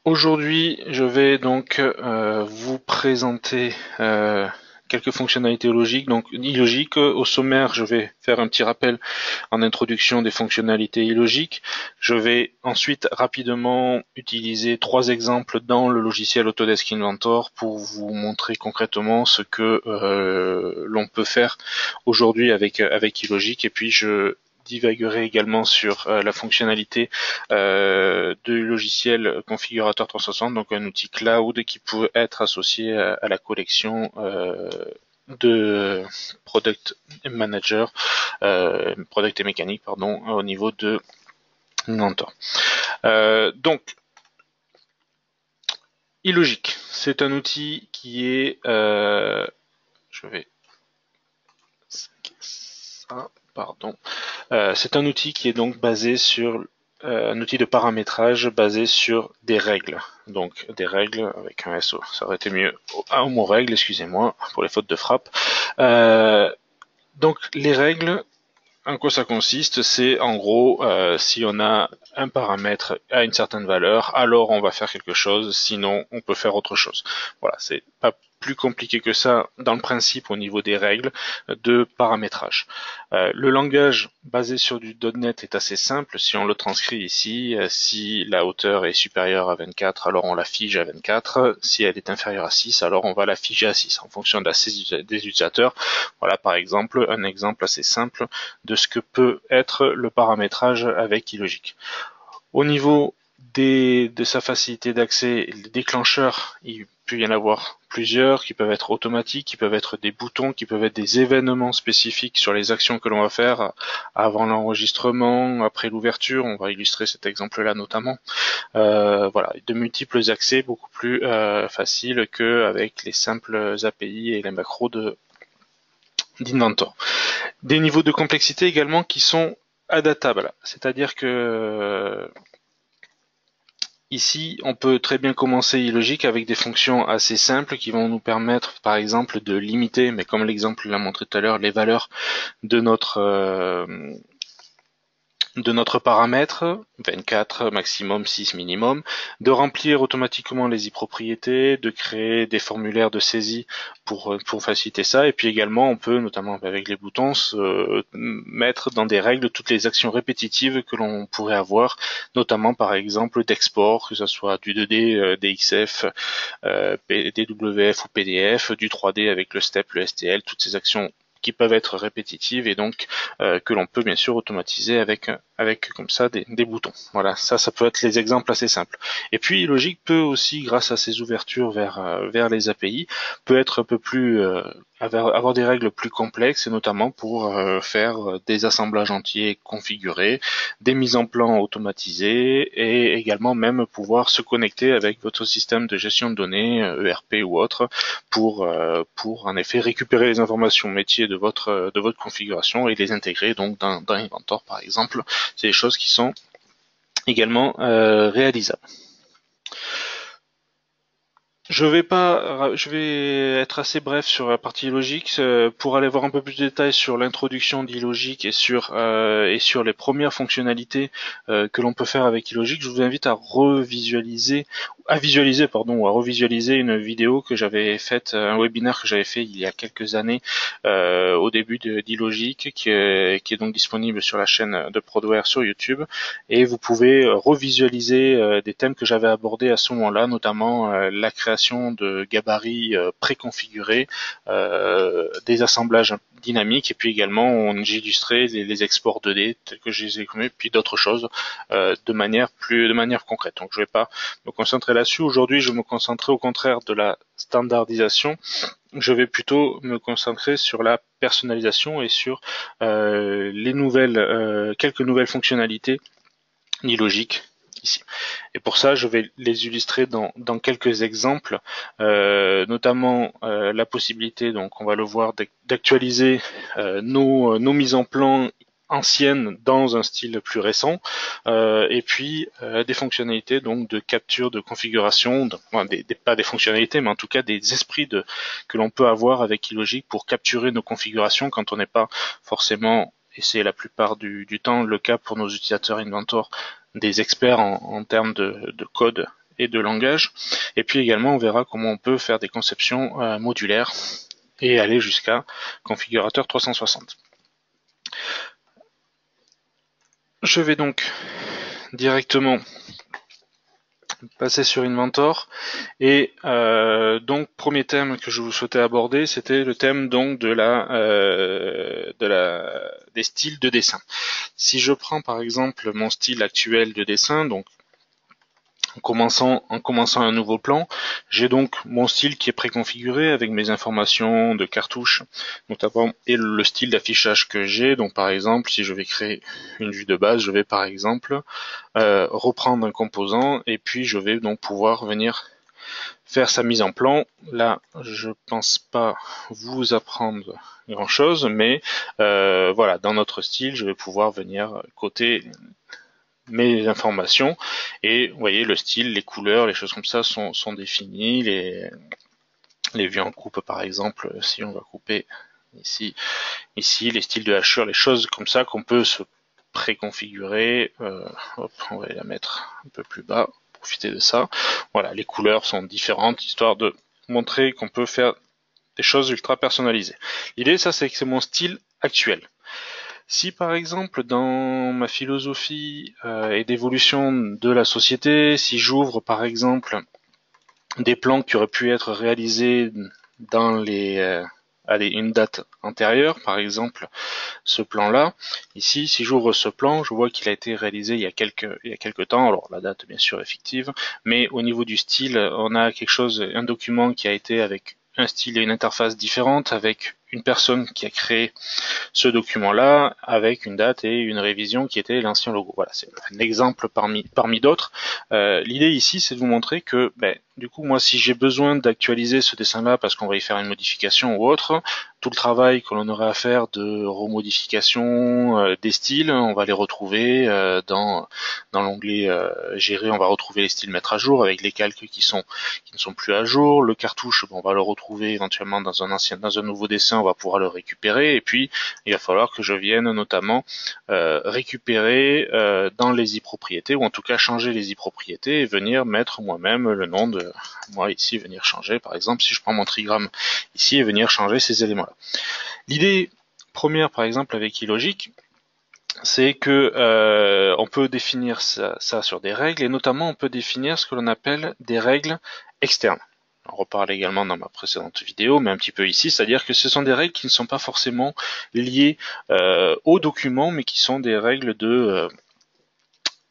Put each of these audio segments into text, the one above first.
Aujourd'hui, je vais donc vous présenter quelques fonctionnalités logiques. Donc, illogiques. Au sommaire, je vais faire un petit rappel en introduction des fonctionnalités illogiques. Je vais ensuite rapidement utiliser trois exemples dans le logiciel Autodesk Inventor pour vous montrer concrètement ce que l'on peut faire aujourd'hui avec illogique. Et puis, je divaguerai également sur la fonctionnalité du logiciel configurateur 360, donc un outil cloud qui peut être associé à la collection de Product Manager, Product et mécanique, pardon, au niveau de Inventor. Donc, illogique, c'est un outil qui est, je vais, pardon, c'est un outil qui est donc basé sur un outil de paramétrage basé sur des règles. Donc des règles avec un SO, ça aurait été mieux. Un mot règle, excusez-moi pour les fautes de frappe. Donc les règles, en quoi ça consiste? C'est en gros, si on a un paramètre à une certaine valeur, alors on va faire quelque chose, sinon on peut faire autre chose. Voilà, c'est pas plus compliqué que ça dans le principe au niveau des règles de paramétrage. Le langage basé sur du .NET est assez simple. Si on le transcrit ici, si la hauteur est supérieure à 24, alors on la fige à 24. Si elle est inférieure à 6, alors on va la figer à 6 en fonction des utilisateurs. Voilà par exemple un exemple assez simple de ce que peut être le paramétrage avec illogique. Au niveau de sa facilité d'accès, les déclencheurs, il peut y en avoir plusieurs qui peuvent être automatiques, qui peuvent être des boutons, qui peuvent être des événements spécifiques sur les actions que l'on va faire avant l'enregistrement, après l'ouverture. On va illustrer cet exemple-là notamment. Voilà, de multiples accès beaucoup plus faciles qu'avec les simples API et les macros d'Inventor. Des niveaux de complexité également qui sont adaptables, c'est-à-dire que ici, on peut très bien commencer illogique avec des fonctions assez simples qui vont nous permettre, par exemple, de limiter, mais comme l'exemple l'a montré tout à l'heure, les valeurs de notre paramètre, 24 maximum, 6 minimum, de remplir automatiquement les e-propriétés, de créer des formulaires de saisie pour faciliter ça, et puis également on peut, notamment avec les boutons, mettre dans des règles toutes les actions répétitives que l'on pourrait avoir, notamment par exemple d'export, que ce soit du 2D, DXF, DWF ou PDF, du 3D avec le step, le STL, toutes ces actions qui peuvent être répétitives et donc que l'on peut bien sûr automatiser avec comme ça des boutons. Voilà, ça peut être les exemples assez simples. Et puis Logic peut aussi, grâce à ses ouvertures vers les API, peut être un peu plus avoir des règles plus complexes et notamment pour faire des assemblages entiers configurés, des mises en plan automatisées et également même pouvoir se connecter avec votre système de gestion de données, ERP ou autre, pour en effet récupérer les informations métiers de votre configuration et les intégrer donc dans Inventor par exemple. C'est des choses qui sont également réalisables. Je vais être assez bref sur la partie logique pour aller voir un peu plus de détails sur l'introduction d'illogic et sur les premières fonctionnalités que l'on peut faire avec illogic. Je vous invite à revisualiser une vidéo que j'avais faite, un webinaire que j'avais fait il y a quelques années au début d'illogic, qui est donc disponible sur la chaîne de Prodware sur YouTube, et vous pouvez revisualiser des thèmes que j'avais abordés à ce moment-là, notamment la création de gabarits préconfigurés, des assemblages dynamiques, et puis également j'ai illustré les exports 2D tels que je les ai exprimés, puis d'autres choses de manière concrète. Donc je ne vais pas me concentrer là-dessus. Aujourd'hui, je me concentrerai au contraire de la standardisation. Je vais plutôt me concentrer sur la personnalisation et sur quelques nouvelles fonctionnalités illogiques ici. Et pour ça, je vais les illustrer dans quelques exemples, notamment la possibilité, donc on va le voir, d'actualiser nos mises en plan anciennes dans un style plus récent, et puis des fonctionnalités donc de capture de configuration, pas des fonctionnalités, mais en tout cas des esprits que l'on peut avoir avec illogic pour capturer nos configurations quand on n'est pas forcément, et c'est la plupart du temps le cas pour nos utilisateurs Inventor, des experts en termes de code et de langage. Et puis également, on verra comment on peut faire des conceptions modulaires et aller jusqu'à configurateur 360. Je vais donc directement passer sur Inventor et donc premier thème que je vous souhaitais aborder, c'était le thème donc des styles de dessin. Si je prends par exemple mon style actuel de dessin, donc en commençant un nouveau plan, j'ai donc mon style qui est préconfiguré avec mes informations de cartouche, notamment, et le style d'affichage que j'ai. Donc par exemple, si je vais créer une vue de base, je vais par exemple reprendre un composant et puis je vais donc pouvoir venir faire sa mise en plan. Là, je pense pas vous apprendre grand chose, mais voilà, dans notre style, je vais pouvoir venir coter mes informations et vous voyez le style, les couleurs, les choses comme ça sont définies, les vues en coupe par exemple, si on va couper ici les styles de hachure, les choses comme ça qu'on peut se préconfigurer. Hop, on va la mettre un peu plus bas, profiter de ça. Voilà, les couleurs sont différentes histoire de montrer qu'on peut faire des choses ultra personnalisées. L'idée, ça, c'est que c'est mon style actuel. Si par exemple dans ma philosophie et d'évolution de la société, si j'ouvre par exemple des plans qui auraient pu être réalisés dans une date antérieure, par exemple ce plan-là, ici si j'ouvre ce plan, je vois qu'il a été réalisé il y a quelques temps, alors la date bien sûr est fictive, mais au niveau du style, on a un document qui a été avec un style et une interface différente, avec une personne qui a créé ce document-là avec une date et une révision qui était l'ancien logo. Voilà, c'est un exemple parmi d'autres. L'idée ici, c'est de vous montrer que, du coup, moi, si j'ai besoin d'actualiser ce dessin-là parce qu'on va y faire une modification ou autre, tout le travail que l'on aurait à faire de remodification des styles, on va les retrouver dans l'onglet gérer, on va retrouver les styles mettre à jour avec les calques qui ne sont plus à jour. Le cartouche, on va le retrouver éventuellement dans un nouveau dessin, on va pouvoir le récupérer et puis il va falloir que je vienne notamment récupérer dans les i-propriétés ou en tout cas changer les i-propriétés et venir mettre moi-même le nom de moi ici, venir changer par exemple si je prends mon trigramme ici et venir changer ces éléments-là. L'idée première par exemple avec iLogic, c'est que on peut définir ça sur des règles et notamment on peut définir ce que l'on appelle des règles externes. On reparle également dans ma précédente vidéo, mais un petit peu ici, c'est-à-dire que ce sont des règles qui ne sont pas forcément liées au document, mais qui sont des règles de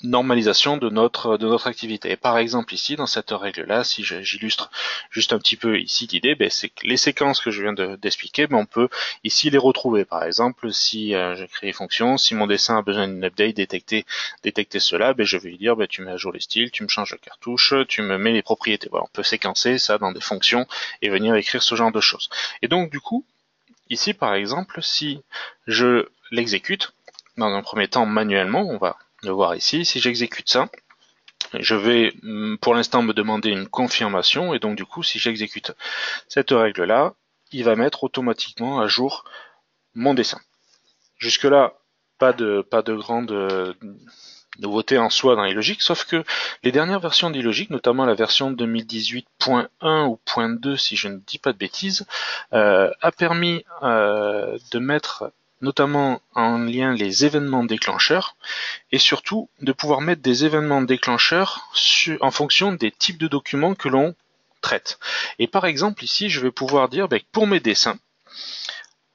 normalisation de notre activité. Et par exemple ici, dans cette règle-là, si j'illustre juste un petit peu ici l'idée, c'est que les séquences que je viens d'expliquer, on peut ici les retrouver. Par exemple, si je crée une fonction, si mon dessin a besoin d'une update, détecter cela, je vais lui dire, tu mets à jour les styles, tu me changes la cartouche, tu me mets les propriétés. Voilà, on peut séquencer ça dans des fonctions et venir écrire ce genre de choses. Et donc du coup, ici par exemple, si je l'exécute, dans un premier temps manuellement, on va le voir ici, si j'exécute ça, je vais pour l'instant me demander une confirmation et donc du coup si j'exécute cette règle là, il va mettre automatiquement à jour mon dessin. Jusque là, pas de grande nouveauté en soi dans iLogic, sauf que les dernières versions d'iLogic, notamment la version 2018.1 ou .2 si je ne dis pas de bêtises, a permis de mettre notamment en lien les événements déclencheurs, et surtout de pouvoir mettre des événements déclencheurs en fonction des types de documents que l'on traite. Et par exemple ici, je vais pouvoir dire pour mes dessins,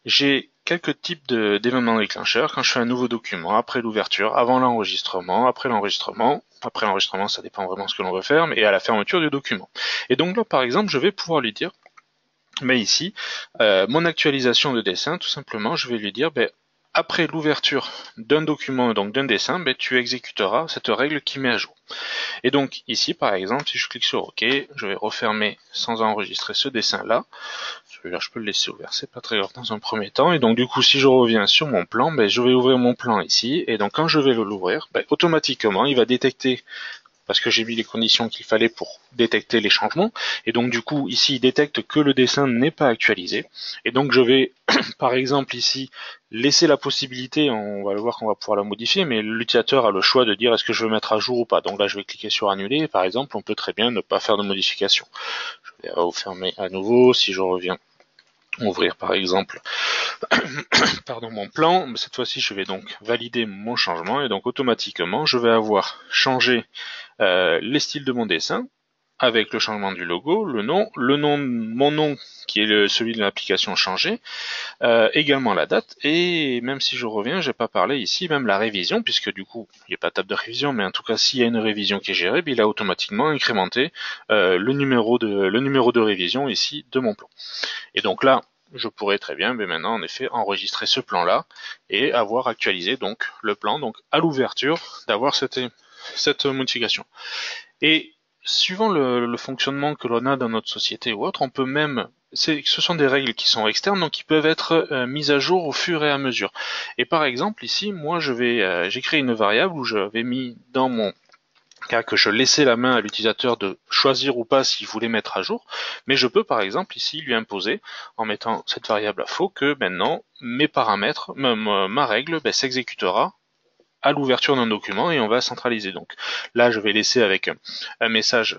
j'ai quelques types d'événements déclencheurs quand je fais un nouveau document, après l'ouverture, avant l'enregistrement, après l'enregistrement, ça dépend vraiment de ce que l'on veut faire, et à la fermeture du document. Et donc là, par exemple, je vais pouvoir lui dire, ici, mon actualisation de dessin, tout simplement, je vais lui dire, après l'ouverture d'un document, donc d'un dessin, tu exécuteras cette règle qui met à jour. Et donc ici, par exemple, si je clique sur OK, je vais refermer sans enregistrer ce dessin-là. Celui-là, je peux le laisser ouvert, c'est pas très grave dans un premier temps. Et donc du coup, si je reviens sur mon plan, je vais ouvrir mon plan ici. Et donc quand je vais l'ouvrir, automatiquement, il va détecter parce que j'ai mis les conditions qu'il fallait pour détecter les changements, et donc du coup ici il détecte que le dessin n'est pas actualisé, et donc je vais par exemple ici laisser la possibilité, on va le voir qu'on va pouvoir la modifier, mais l'utilisateur a le choix de dire est-ce que je veux mettre à jour ou pas. Donc là je vais cliquer sur annuler, et par exemple on peut très bien ne pas faire de modification. Je vais refermer à nouveau, si je reviens ouvrir par exemple pardon, mon plan, cette fois-ci je vais donc valider mon changement, et donc automatiquement je vais avoir changé les styles de mon dessin, avec le changement du logo, mon nom qui est celui de l'application changé, également la date, et même si je reviens, j'ai pas parlé ici, même la révision, puisque du coup, il n'y a pas de table de révision, mais en tout cas, s'il y a une révision qui est gérée, il a automatiquement incrémenté le numéro de révision ici de mon plan. Et donc là, je pourrais très bien, mais maintenant, en effet, enregistrer ce plan-là et avoir actualisé donc le plan, donc à l'ouverture, d'avoir cette modification. Et suivant le fonctionnement que l'on a dans notre société ou autre, on peut même, ce sont des règles qui sont externes, donc qui peuvent être mises à jour au fur et à mesure. Et par exemple, ici, moi, j'ai créé une variable où j'avais mis dans mon cas que je laissais la main à l'utilisateur de choisir ou pas s'il voulait mettre à jour, mais je peux par exemple ici lui imposer, en mettant cette variable à faux, que maintenant mes paramètres, ma règle s'exécutera à l'ouverture d'un document, et on va centraliser. Donc là je vais laisser avec un message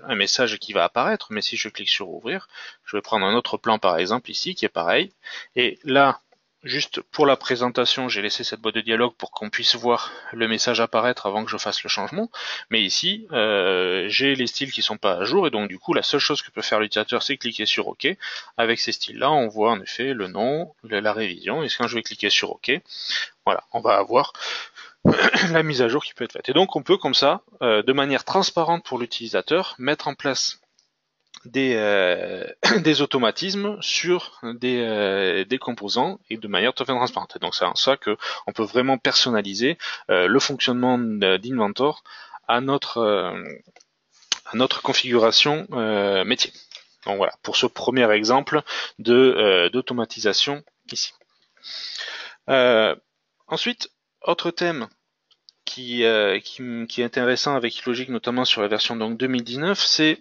qui va apparaître, mais si je clique sur ouvrir, je vais prendre un autre plan par exemple ici qui est pareil, et là juste pour la présentation j'ai laissé cette boîte de dialogue pour qu'on puisse voir le message apparaître avant que je fasse le changement, mais ici j'ai les styles qui sont pas à jour, et donc du coup la seule chose que peut faire l'utilisateur c'est cliquer sur OK. Avec ces styles là on voit en effet le nom, la révision, et quand je vais cliquer sur OK, voilà, on va avoir la mise à jour qui peut être faite. Et donc on peut comme ça, de manière transparente pour l'utilisateur, mettre en place des automatismes sur des composants, et de manière tout à fait transparente. Et donc c'est en ça que on peut vraiment personnaliser le fonctionnement d'Inventor à notre configuration métier. Donc voilà, pour ce premier exemple d'automatisation ici. Ensuite, autre thème qui est intéressant avec Logic, notamment sur la version donc 2019, c'est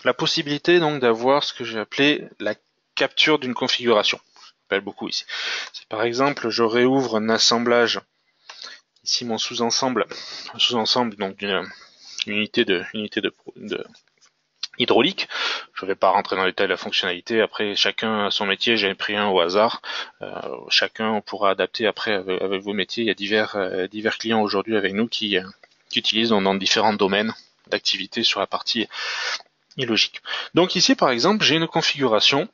la possibilité donc d'avoir ce que j'ai appelé la capture d'une configuration. J'appelle beaucoup ici. Si par exemple je réouvre un assemblage, ici mon sous-ensemble donc d'une unité de hydraulique. Je ne vais pas rentrer dans les détails de la fonctionnalité, après chacun a son métier, j'ai pris un au hasard, chacun pourra adapter après avec vos métiers. Il y a divers clients aujourd'hui avec nous qui utilisent dans différents domaines d'activité sur la partie logique. Donc ici par exemple j'ai une configuration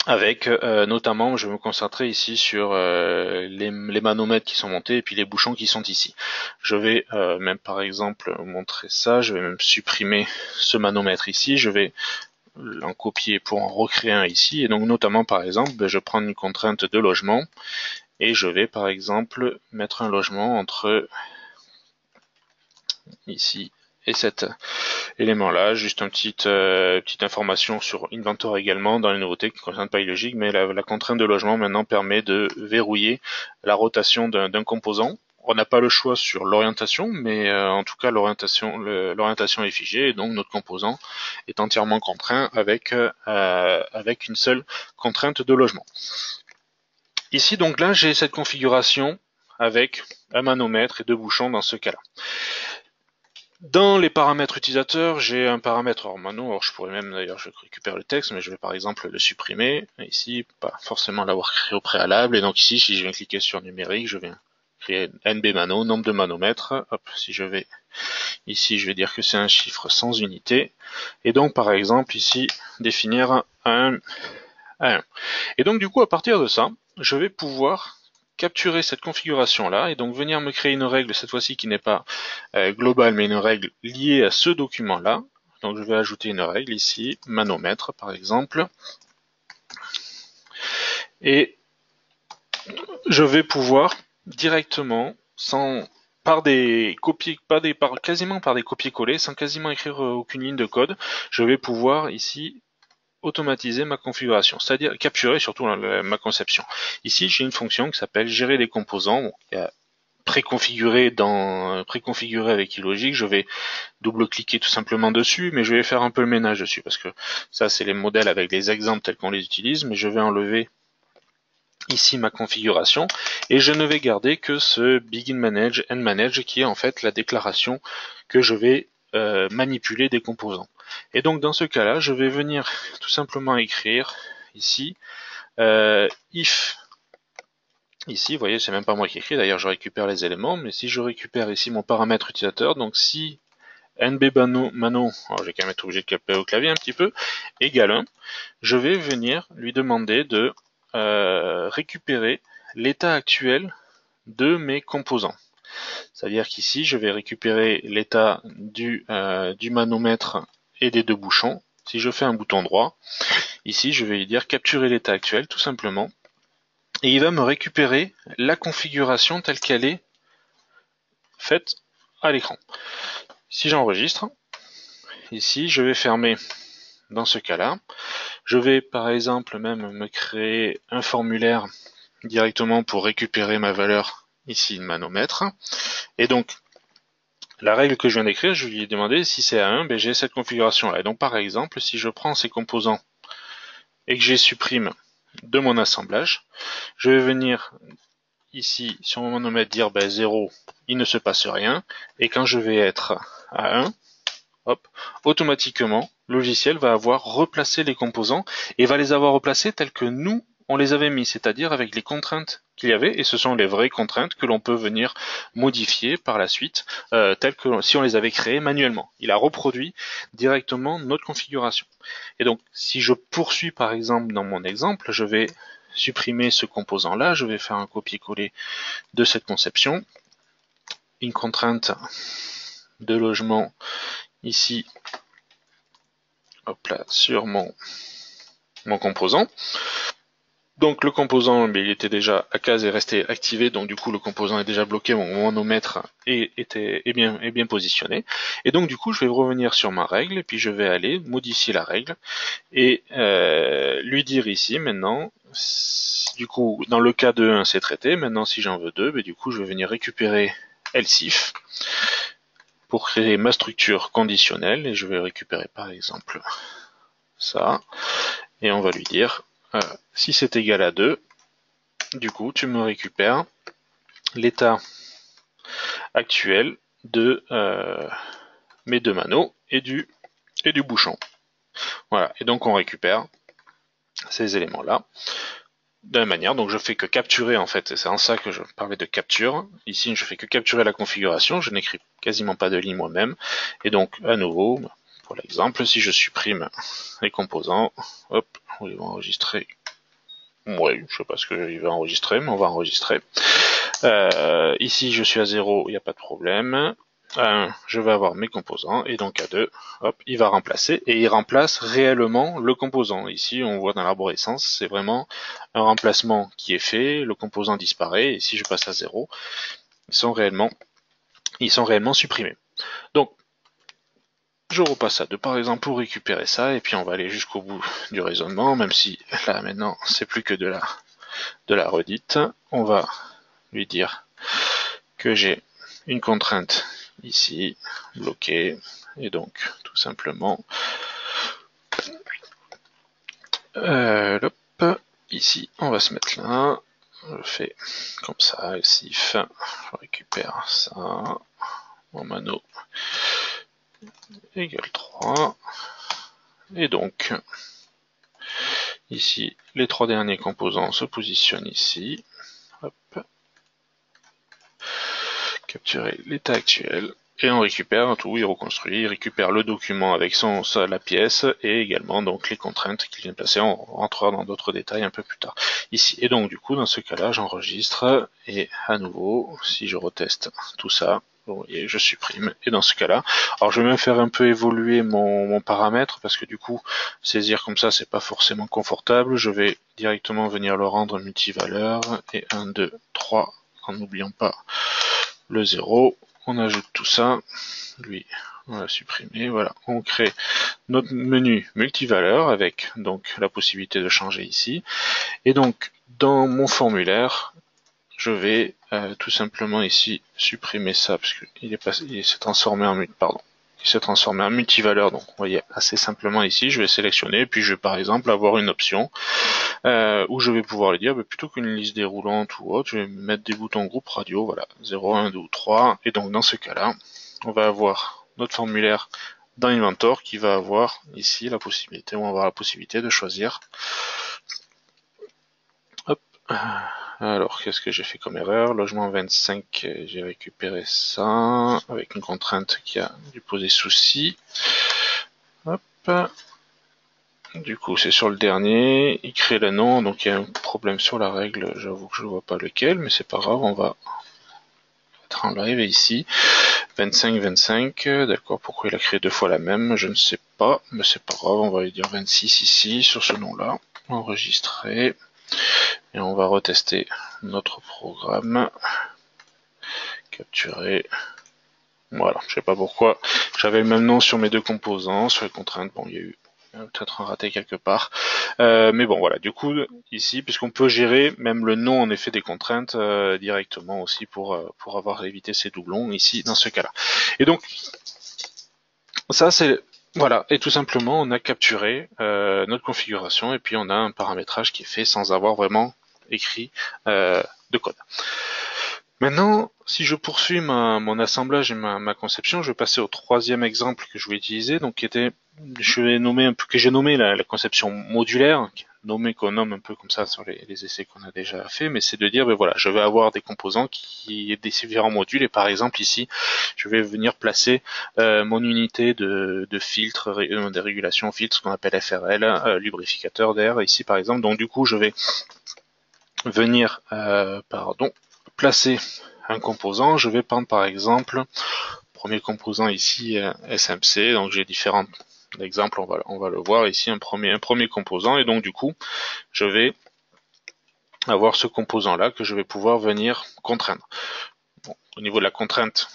avec notamment, je vais me concentrer ici sur les manomètres qui sont montés et puis les bouchons qui sont ici. Je vais même par exemple montrer ça, je vais même supprimer ce manomètre ici, je vais en copier pour en recréer un ici, et donc notamment par exemple, je prends une contrainte de logement, et je vais par exemple mettre un logement entre ici et cet élément-là, juste une petite information sur Inventor également dans les nouveautés qui ne concernent pas iLogic, mais la contrainte de logement maintenant permet de verrouiller la rotation d'un composant. On n'a pas le choix sur l'orientation, mais en tout cas l'orientation est figée, et donc notre composant est entièrement contraint avec une seule contrainte de logement. Ici donc là j'ai cette configuration avec un manomètre et deux bouchons dans ce cas-là. Dans les paramètres utilisateurs, j'ai un paramètre hors mano, alors je pourrais même d'ailleurs, je récupère le texte, mais je vais par exemple le supprimer, ici, pas forcément l'avoir créé au préalable, et donc ici, si je viens cliquer sur numérique, je viens créer NB mano, nombre de manomètres, hop, si je vais ici, je vais dire que c'est un chiffre sans unité, et donc par exemple ici, définir un 1. Et donc du coup, à partir de ça, je vais pouvoir capturer cette configuration là, et donc venir me créer une règle cette fois-ci qui n'est pas globale mais une règle liée à ce document là. Donc je vais ajouter une règle ici, manomètre par exemple, et je vais pouvoir directement, quasiment par des copier-coller, sans quasiment écrire aucune ligne de code, je vais pouvoir ici automatiser ma configuration, c'est-à-dire capturer surtout ma conception. Ici, j'ai une fonction qui s'appelle gérer les composants. Bon, il y a préconfiguré avec iLogic. Je vais double-cliquer tout simplement dessus, mais je vais faire un peu le ménage dessus, parce que ça c'est les modèles avec les exemples tels qu'on les utilise, mais je vais enlever ici ma configuration, et je ne vais garder que ce begin manage end manage qui est en fait la déclaration que je vais manipuler des composants. Et donc dans ce cas-là, je vais venir tout simplement écrire ici if. Ici, vous voyez, c'est même pas moi qui écris, d'ailleurs je récupère les éléments, mais si je récupère ici mon paramètre utilisateur, donc si nbmano, alors j'ai quand même être obligé de taper au clavier un petit peu, égale 1, je vais venir lui demander de récupérer l'état actuel de mes composants. C'est-à-dire qu'ici, je vais récupérer l'état du manomètre et des deux bouchons. Si je fais un bouton droit, ici, je vais lui dire capturer l'état actuel, tout simplement. Et il va me récupérer la configuration telle qu'elle est faite à l'écran. Si j'enregistre, ici, je vais fermer dans ce cas-là. Je vais, par exemple, même me créer un formulaire directement pour récupérer ma valeur ici de manomètre. Et donc, la règle que je viens d'écrire, je lui ai demandé si c'est à 1, ben j'ai cette configuration-là. Et donc, par exemple, si je prends ces composants et que je les supprime de mon assemblage, je vais venir ici sur mon manomètre dire 0, il ne se passe rien. Et quand je vais être à 1, hop, automatiquement, le logiciel va avoir replacé les composants et va les avoir replacés tels que nous, on les avait mis, c'est-à-dire avec les contraintes qu'il y avait, et ce sont les vraies contraintes que l'on peut venir modifier par la suite, telles que si on les avait créées manuellement. Il a reproduit directement notre configuration. Et donc, si je poursuis par exemple dans mon exemple, je vais supprimer ce composant-là, je vais faire un copier-coller de cette conception, une contrainte de logement ici, hop là, sur mon composant. Donc le composant, il était déjà à case et resté activé, donc du coup le composant est déjà bloqué, mon manomètre est bien positionné. Et donc du coup je vais revenir sur ma règle, et puis je vais aller modifier la règle, et lui dire ici maintenant, du coup dans le cas de 1 c'est traité, maintenant si j'en veux 2, du coup je vais venir récupérer else-if, pour créer ma structure conditionnelle, et je vais récupérer par exemple ça, et on va lui dire si c'est égal à 2, du coup tu me récupères l'état actuel de mes deux manos et du bouchon. Voilà, et donc on récupère ces éléments là de la manière, donc je fais que capturer en fait, c'est en ça que je parlais de capture. Ici je fais que capturer la configuration, je n'écris quasiment pas de ligne moi-même, et donc à nouveau pour l'exemple, si je supprime les composants, hop, ils vont enregistrer. Oui, je sais pas ce qu'il va enregistrer, mais on va enregistrer. Ici, je suis à 0, il n'y a pas de problème. À 1, je vais avoir mes composants, et donc à 2, hop, il va remplacer, et il remplace réellement le composant. Ici, on voit dans l'arborescence, c'est vraiment un remplacement qui est fait, le composant disparaît, et si je passe à 0, ils sont réellement supprimés. Donc, je repasse à 2 par exemple pour récupérer ça, et puis on va aller jusqu'au bout du raisonnement, même si là maintenant c'est plus que de la redite. On va lui dire que j'ai une contrainte ici, bloquée, et donc tout simplement ici on va se mettre là, je fais comme ça, if, je récupère ça, mon mano égale 3, et donc ici les 3 derniers composants se positionnent ici, hop, capturer l'état actuel, et on récupère tout, il reconstruit, il récupère le document avec la pièce, et également donc les contraintes qu'il vient de placer. On rentrera dans d'autres détails un peu plus tard ici. Et donc du coup dans ce cas là j'enregistre, et à nouveau si je reteste tout ça, bon, et je supprime, et dans ce cas là, alors je vais même faire un peu évoluer mon paramètre, parce que du coup saisir comme ça c'est pas forcément confortable. Je vais directement venir le rendre multivaleur, et 1, 2, 3, en n'oubliant pas le 0, on ajoute tout ça, lui on va supprimer, voilà, on crée notre menu multivaleur avec donc la possibilité de changer ici, et donc dans mon formulaire, je vais tout simplement ici supprimer ça parce qu'il s'est transformé en multivaleur. Donc vous voyez assez simplement ici, je vais sélectionner, puis je vais par exemple avoir une option où je vais pouvoir lui dire plutôt qu'une liste déroulante ou autre, je vais mettre des boutons groupe radio, voilà, 0, 1, 2 ou 3, et donc dans ce cas-là, on va avoir notre formulaire dans Inventor qui va avoir ici la possibilité, on va avoir la possibilité de choisir. Hop. Alors, qu'est-ce que j'ai fait comme erreur? Logement 25, j'ai récupéré ça avec une contrainte qui a dû poser souci. Hop. Du coup, c'est sur le dernier. Il crée le nom, donc il y a un problème sur la règle. J'avoue que je ne vois pas lequel, mais c'est pas grave. On va être en live ici. 25, 25. D'accord, pourquoi il a créé deux fois la même? Je ne sais pas, mais c'est pas grave. On va lui dire 26 ici, sur ce nom-là. Enregistrer. Et on va retester notre programme. Capturer. Voilà, je sais pas pourquoi. J'avais le même nom sur mes deux composants, sur les contraintes. Bon, il y a eu peut-être un raté quelque part. Mais bon, voilà. Du coup, ici, puisqu'on peut gérer même le nom en effet des contraintes directement aussi pour avoir évité ces doublons ici dans ce cas-là. Et donc, ça c'est voilà. Et tout simplement, on a capturé notre configuration et puis on a un paramétrage qui est fait sans avoir vraiment écrit de code. Maintenant, si je poursuis mon assemblage et ma conception, je vais passer au troisième exemple que je vais utiliser, donc qui était, je vais nommer un peu, que j'ai nommé la conception modulaire, qu'on nomme un peu comme ça sur les essais qu'on a déjà fait, mais c'est de dire, ben voilà, je vais avoir des composants qui des différents modules, et par exemple ici, je vais venir placer mon unité de filtre, de régulation filtre, ce qu'on appelle FRL, lubrificateur d'air, ici par exemple. Donc du coup, je vais venir, placer un composant. Je vais prendre par exemple premier composant ici SMC, donc j'ai différents exemples, on va le voir ici, un premier composant, et donc du coup je vais avoir ce composant là que je vais pouvoir venir contraindre. Bon, au niveau de la contrainte,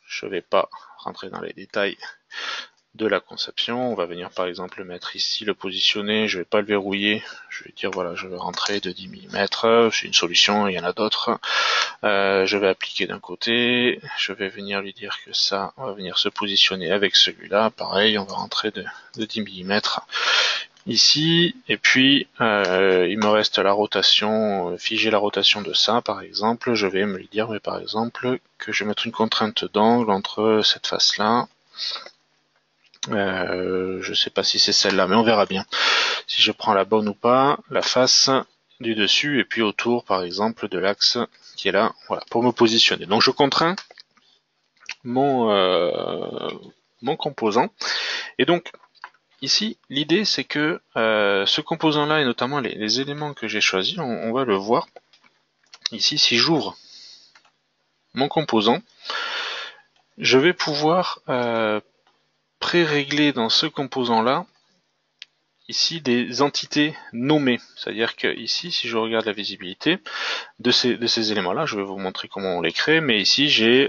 je ne vais pas rentrer dans les détails de la conception. On va venir par exemple mettre ici, le positionner, je vais pas le verrouiller, je vais dire voilà, je vais rentrer de 10 mm, c'est une solution, il y en a d'autres. Je vais appliquer d'un côté, je vais venir lui dire que ça on va venir se positionner avec celui-là, pareil, on va rentrer de 10 mm ici, et puis il me reste la rotation, figer la rotation de ça par exemple, je vais me lui dire mais par exemple que je vais mettre une contrainte d'angle entre cette face-là. Je sais pas si c'est celle-là, mais on verra bien si je prends la bonne ou pas, la face du dessus et puis autour par exemple de l'axe qui est là, voilà, pour me positionner. Donc je contrains mon composant, et donc ici l'idée c'est que ce composant là et notamment les éléments que j'ai choisis, on va le voir ici. Si j'ouvre mon composant, je vais pouvoir pré-régler dans ce composant là ici des entités nommées, c'est-à-dire que ici, si je regarde la visibilité de ces éléments-là, je vais vous montrer comment on les crée, mais ici j'ai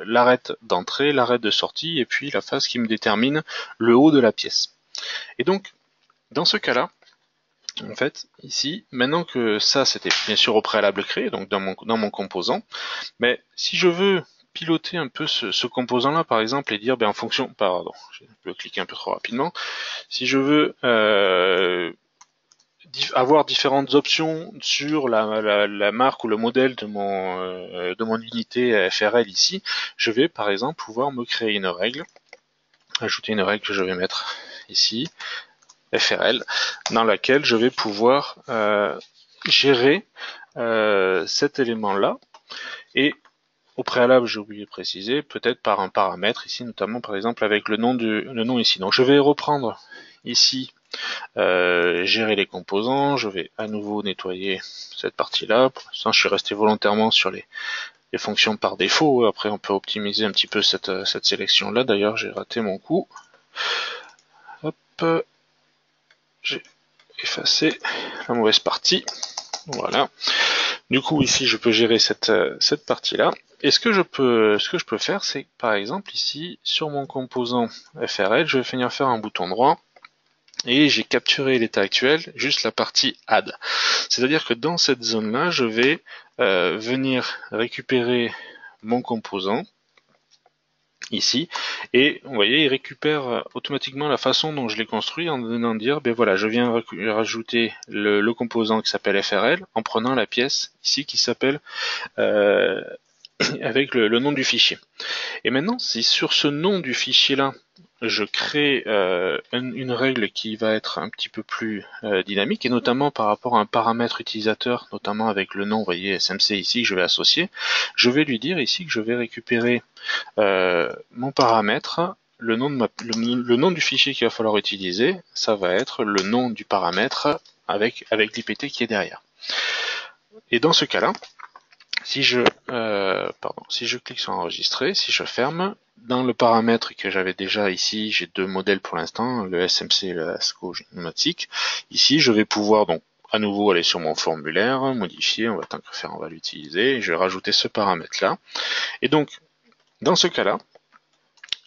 l'arête d'entrée, l'arête de sortie, et puis la face qui me détermine le haut de la pièce. Et donc, dans ce cas-là, en fait, ici, maintenant que ça c'était bien sûr au préalable créé, donc dans mon composant, mais si je veux piloter un peu ce composant-là, par exemple, et dire, ben en fonction, pardon, je peux cliquer un peu trop rapidement, si je veux avoir différentes options sur la marque ou le modèle de mon unité FRL ici, je vais par exemple pouvoir me créer une règle, ajouter une règle que je vais mettre ici, FRL, dans laquelle je vais pouvoir gérer cet élément-là, et au préalable, j'ai oublié de préciser, peut-être par un paramètre ici, notamment par exemple avec le nom ici. Donc je vais reprendre ici gérer les composants, je vais à nouveau nettoyer cette partie-là. Pour l'instant, je suis resté volontairement sur les fonctions par défaut. Après, on peut optimiser un petit peu cette sélection-là. D'ailleurs, j'ai raté mon coup. Hop, j'ai effacé la mauvaise partie. Voilà. Du coup, ici, je peux gérer cette partie-là. Et ce que je peux faire, c'est par exemple ici, sur mon composant FRL, je vais venir faire un bouton droit. et j'ai capturé l'état actuel, juste la partie add. C'est-à-dire que dans cette zone-là, je vais venir récupérer mon composant ici, et vous voyez, il récupère automatiquement la façon dont je l'ai construit en venant dire, ben voilà, je viens rajouter le composant qui s'appelle FRL en prenant la pièce ici qui s'appelle avec le nom du fichier. Et maintenant, si sur ce nom du fichier-là, je crée une règle qui va être un petit peu plus dynamique, et notamment par rapport à un paramètre utilisateur, notamment avec le nom, vous voyez, SMC ici, que je vais associer, je vais lui dire ici que je vais récupérer mon paramètre, le nom du fichier qu'il va falloir utiliser, ça va être le nom du paramètre avec l'IPT qui est derrière. Et dans ce cas-là, si je clique sur enregistrer, si je ferme, dans le paramètre que j'avais déjà ici, j'ai deux modèles pour l'instant, le SMC et le ASCO pneumatique. Ici, je vais pouvoir donc à nouveau aller sur mon formulaire, modifier, on va tant que faire, on va l'utiliser, et je vais rajouter ce paramètre-là. Et donc, dans ce cas-là,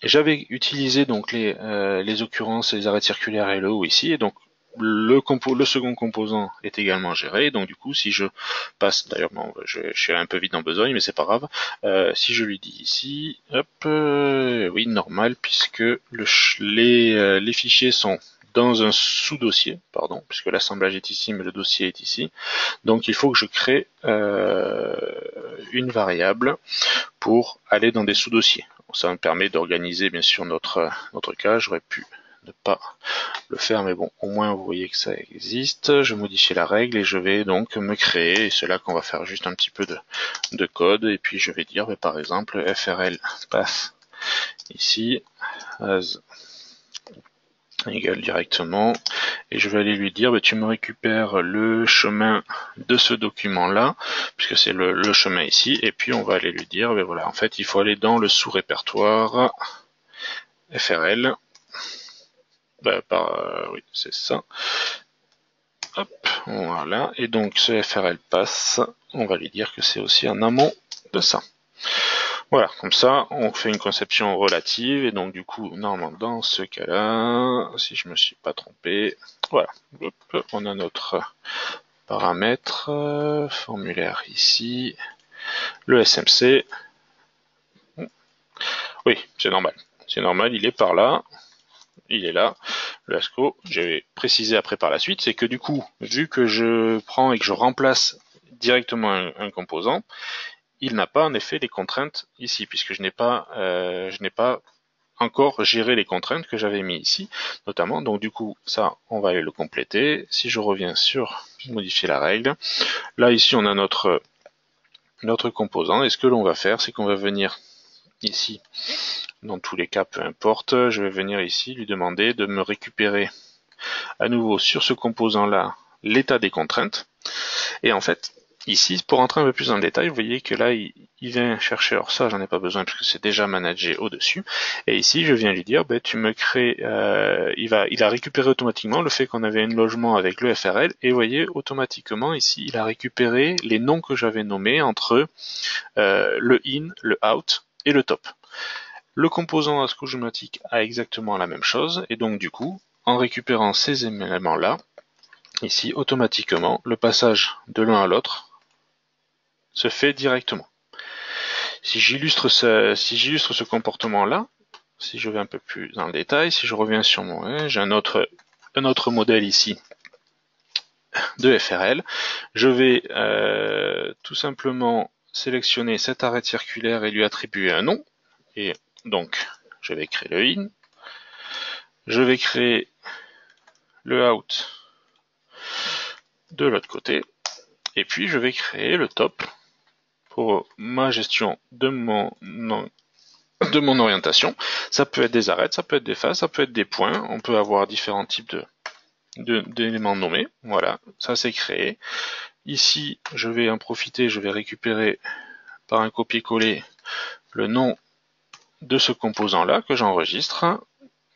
j'avais utilisé donc les occurrences, les arrêts circulaires et le haut ici, et donc le second composant est également géré, donc du coup si je passe, d'ailleurs bon, je suis un peu vite en besogne mais c'est pas grave, si je lui dis ici, hop, oui normal puisque les fichiers sont dans un sous-dossier, pardon, puisque l'assemblage est ici mais le dossier est ici, donc il faut que je crée une variable pour aller dans des sous-dossiers. Ça me permet d'organiser bien sûr notre cas. J'aurais pu ne pas le faire, mais bon, au moins vous voyez que ça existe. Je modifie la règle et je vais donc me créer, et c'est là qu'on va faire juste un petit peu de code, et puis je vais dire, par exemple, FRL path ici, as égale directement, et je vais aller lui dire, tu me récupères le chemin de ce document là, puisque c'est le chemin ici, et puis on va aller lui dire, voilà, en fait il faut aller dans le sous-répertoire FRL, oui c'est ça, hop, voilà, et donc ce FRL passe, on va lui dire que c'est aussi en amont de ça. Voilà, comme ça, on fait une conception relative, et donc du coup, normalement, dans ce cas-là, si je me suis pas trompé, voilà, hop, on a notre paramètre, formulaire ici, le SMC, oui, c'est normal, il est par là, il est là, le ASCO, j'ai précisé après par la suite, c'est que du coup, vu que je prends et que je remplace directement un composant, il n'a pas en effet les contraintes ici, puisque je n'ai pas encore géré les contraintes que j'avais mis ici, notamment. Donc du coup, ça, on va aller le compléter. Si je reviens sur modifier la règle, là ici on a notre composant, et ce que l'on va faire, c'est qu'on va venir ici, dans tous les cas, peu importe, je vais venir ici lui demander de me récupérer à nouveau sur ce composant-là l'état des contraintes, et en fait, ici, pour rentrer un peu plus dans le détail, vous voyez que là, il vient chercher, alors ça, j'en ai pas besoin puisque c'est déjà managé au-dessus. Et ici, je viens lui dire, tu me crées, il a récupéré automatiquement le fait qu'on avait un logement avec le FRL, et vous voyez, automatiquement, ici, il a récupéré les noms que j'avais nommés entre le in, le out et le top. Le composant ASCO-géomatique a exactement la même chose, et donc du coup, en récupérant ces éléments-là, ici, automatiquement, le passage de l'un à l'autre se fait directement. Si j'illustre ce comportement-là, si je vais un peu plus dans le détail, si je reviens sur j'ai un autre modèle ici de FRL, je vais tout simplement sélectionner cet arrêt circulaire et lui attribuer un nom, et donc je vais créer le in, je vais créer le out de l'autre côté, et puis je vais créer le top pour ma gestion de mon orientation. Ça peut être des arêtes, ça peut être des phases, ça peut être des points. On peut avoir différents types d'éléments nommés. Voilà, ça c'est créé. Ici, je vais en profiter, je vais récupérer par un copier-coller le nom de ce composant-là que j'enregistre,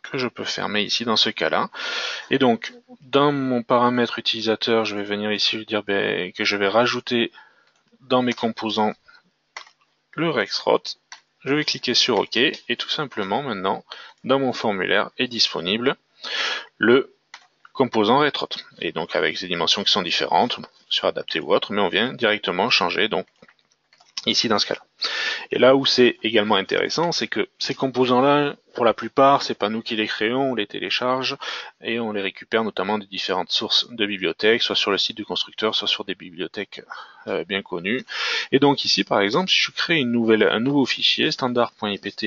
que je peux fermer ici dans ce cas-là. Et donc, dans mon paramètre utilisateur, je vais venir ici lui dire que je vais rajouter dans mes composants le rexroth. Je vais cliquer sur OK, et tout simplement maintenant, dans mon formulaire est disponible le composant Retrot. Et donc avec des dimensions qui sont différentes, sur adapté ou autre, mais on vient directement changer donc ici dans ce cas-là. Et là où c'est également intéressant, c'est que ces composants-là, pour la plupart, c'est pas nous qui les créons, on les télécharge et on les récupère notamment des différentes sources de bibliothèques, soit sur le site du constructeur, soit sur des bibliothèques bien connues. Et donc ici, par exemple, si je crée un nouveau fichier standard.ipt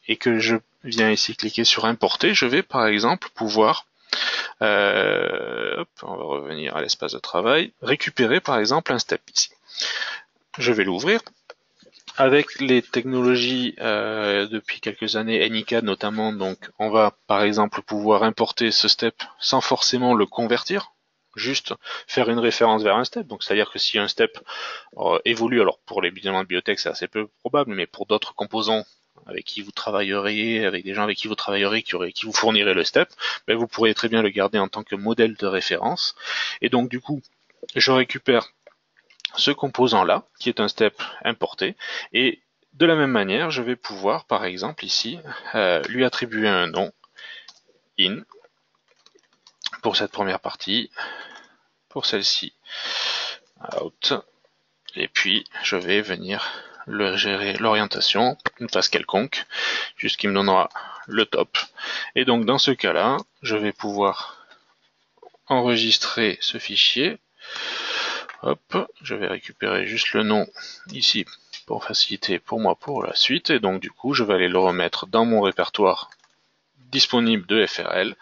et que je viens ici cliquer sur importer, je vais par exemple pouvoir on va revenir à l'espace de travail, récupérer par exemple un step ici. Je vais l'ouvrir. Avec les technologies depuis quelques années, NiCad notamment, donc on va par exemple pouvoir importer ce step sans forcément le convertir, juste faire une référence vers un step. Donc c'est-à-dire que si un step évolue, alors pour les éléments de bibliothèque c'est assez peu probable, mais pour d'autres composants avec qui vous travailleriez, avec des gens avec qui vous travaillerez, qui vous fourniraient le step, ben vous pourrez très bien le garder en tant que modèle de référence. Et donc du coup, je récupère ce composant-là, qui est un step importé, et de la même manière, je vais pouvoir, par exemple, ici, lui attribuer un nom, in, pour cette première partie, pour celle-ci, out, et puis je vais venir gérer l'orientation, une phase quelconque, jusqu'il me donnera le top. Et donc dans ce cas-là, je vais pouvoir enregistrer ce fichier. Hop, je vais récupérer juste le nom ici pour faciliter pour moi pour la suite. Et donc du coup, je vais aller le remettre dans mon répertoire disponible de FRL.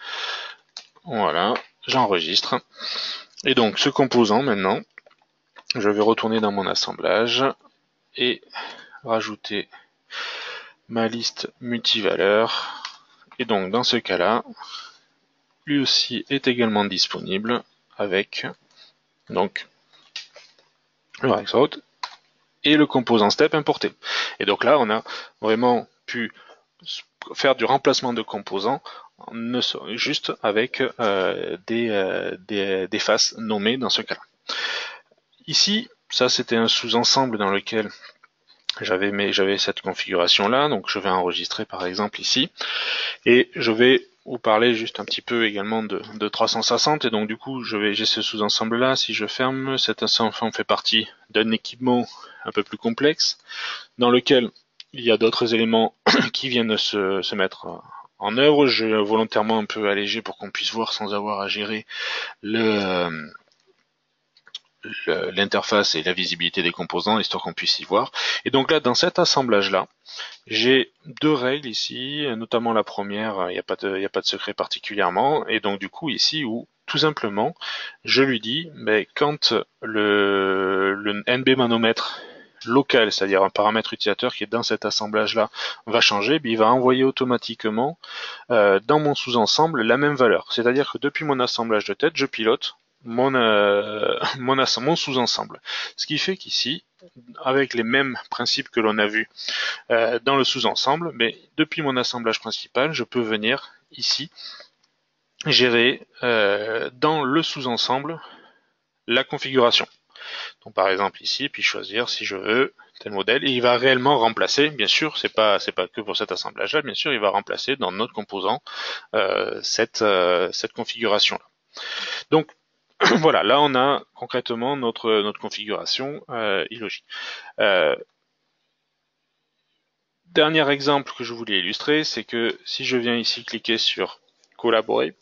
Voilà, j'enregistre. Et donc ce composant maintenant, je vais retourner dans mon assemblage et rajouter ma liste multivaleur. Et donc dans ce cas-là, lui aussi est également disponible avec donc le Rexroute et le composant step importé. Et donc là, on a vraiment pu faire du remplacement de composants juste avec des faces nommées dans ce cas-là. Ici, ça c'était un sous-ensemble dans lequel j'avais cette configuration-là, donc je vais enregistrer par exemple ici, et je vais vous parler juste un petit peu également de 360, et donc du coup j'ai ce sous-ensemble-là. Si je ferme, cet ensemble fait partie d'un équipement un peu plus complexe, dans lequel il y a d'autres éléments qui viennent se mettre en œuvre. J'ai volontairement un peu allégé pour qu'on puisse voir sans avoir à gérer l'interface et la visibilité des composants, histoire qu'on puisse y voir. Et donc là, dans cet assemblage-là, j'ai deux règles ici, notamment la première, il n'y a pas de secret particulièrement, et donc du coup ici où tout simplement je lui dis, mais quand le NB manomètre local, c'est-à-dire un paramètre utilisateur qui est dans cet assemblage-là, va changer, il va envoyer automatiquement dans mon sous-ensemble la même valeur. C'est-à-dire que depuis mon assemblage de tête, je pilote mon sous-ensemble. Ce qui fait qu'ici, avec les mêmes principes que l'on a vus dans le sous-ensemble, mais depuis mon assemblage principal, je peux venir ici gérer dans le sous-ensemble la configuration. Donc par exemple ici, puis choisir si je veux tel modèle, et il va réellement remplacer, bien sûr, c'est pas que pour cet assemblage-là, bien sûr, il va remplacer dans notre composant cette configuration-là. Donc voilà, là on a concrètement notre configuration illogique. Dernier exemple que je voulais illustrer, c'est que si je viens ici cliquer sur collaborer,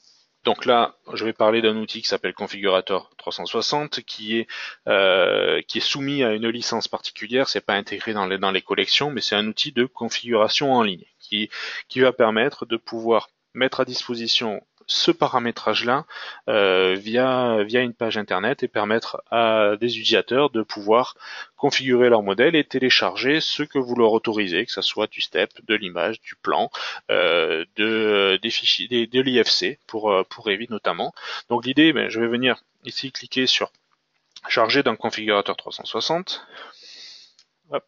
donc là je vais parler d'un outil qui s'appelle Configurator 360 qui est soumis à une licence particulière. C'est pas intégré dans les collections, mais c'est un outil de configuration en ligne qui va permettre de pouvoir mettre à disposition ce paramétrage-là via une page internet et permettre à des utilisateurs de pouvoir configurer leur modèle et télécharger ce que vous leur autorisez, que ce soit du step, de l'image, du plan, des fichiers, de l'IFC pour Revit notamment. Donc l'idée, je vais venir ici cliquer sur charger d'un configurateur 360. Hop.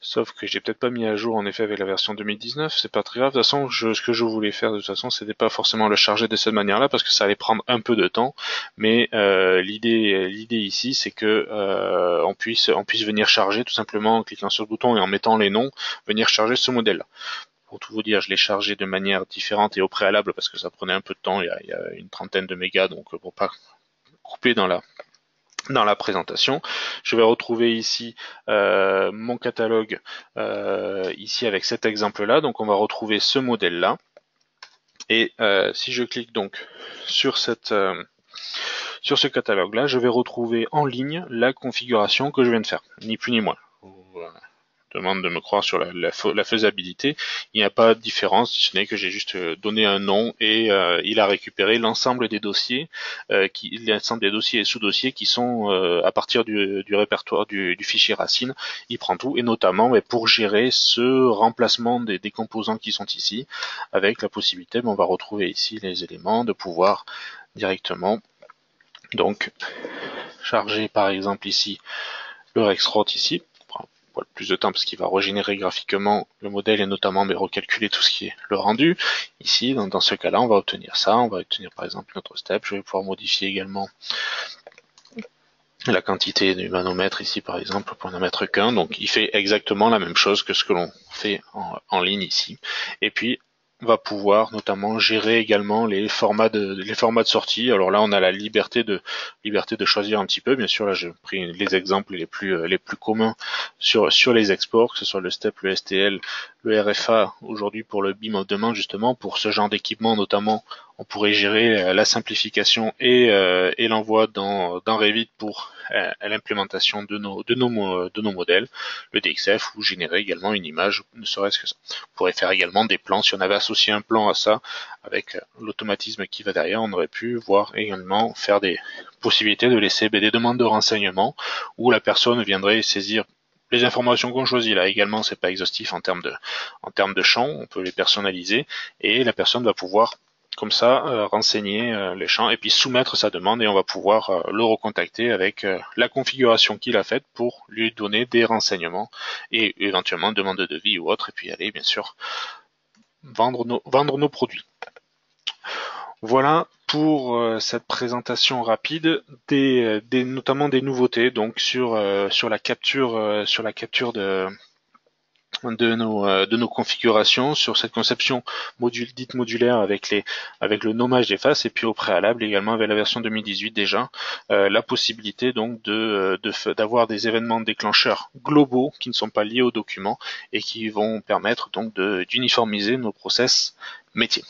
Sauf que j'ai peut-être pas mis à jour en effet avec la version 2019, c'est pas très grave. De toute façon, ce que je voulais faire de toute façon, c'était pas forcément le charger de cette manière-là parce que ça allait prendre un peu de temps. Mais l'idée ici, c'est que on puisse venir charger tout simplement en cliquant sur le bouton et en mettant les noms, venir charger ce modèle-là. pour tout vous dire, je l'ai chargé de manière différente et au préalable parce que ça prenait un peu de temps, il y a une trentaine de mégas, donc pour pas couper dans la présentation. Je vais retrouver ici mon catalogue ici avec cet exemple-là. Donc on va retrouver ce modèle-là. Et si je clique donc sur ce catalogue-là, je vais retrouver en ligne la configuration que je viens de faire, ni plus ni moins. Demande de me croire sur la faisabilité. Il n'y a pas de différence, si ce n'est que j'ai juste donné un nom et il a récupéré l'ensemble des dossiers, l'ensemble des dossiers et sous-dossiers qui sont à partir du répertoire du fichier racine. Il prend tout et notamment pour gérer ce remplacement des composants qui sont ici, avec la possibilité, on va retrouver ici les éléments, de pouvoir directement donc charger par exemple ici le Rexroth ici. Plus de temps parce qu'il va régénérer graphiquement le modèle et notamment recalculer tout ce qui est le rendu. Ici, dans ce cas-là, on va obtenir ça. On va obtenir par exemple notre step. Je vais pouvoir modifier également la quantité du manomètre ici par exemple pour n'en mettre qu'un. Donc il fait exactement la même chose que ce que l'on fait en ligne ici. Et puis on va pouvoir notamment gérer également les formats de sortie. Alors là on a la liberté de choisir un petit peu. Bien sûr là j'ai pris les exemples les plus communs sur les exports, que ce soit le STEP, le STL, le RFA aujourd'hui pour le BIM of demain justement pour ce genre d'équipement notamment. On pourrait gérer la simplification et l'envoi dans Revit pour l'implémentation de nos modèles, le DXF, ou générer également une image, ne serait-ce que ça. On pourrait faire également des plans, si on avait associé un plan à ça, avec l'automatisme qui va derrière, on aurait pu voir également faire des possibilités de laisser des demandes de renseignements, où la personne viendrait saisir les informations qu'on choisit. Là également, c'est pas exhaustif en termes de champs, on peut les personnaliser, et la personne va pouvoir comme ça renseigner les champs et puis soumettre sa demande et on va pouvoir le recontacter avec la configuration qu'il a faite pour lui donner des renseignements et éventuellement demande de devis ou autre et puis aller bien sûr vendre nos produits. Voilà pour cette présentation rapide notamment des nouveautés donc sur la capture de nos configurations sur cette conception dite modulaire avec le nommage des faces et puis au préalable également avec la version 2018 déjà la possibilité donc d'avoir des événements déclencheurs globaux qui ne sont pas liés au document et qui vont permettre donc d'uniformiser nos process métiers.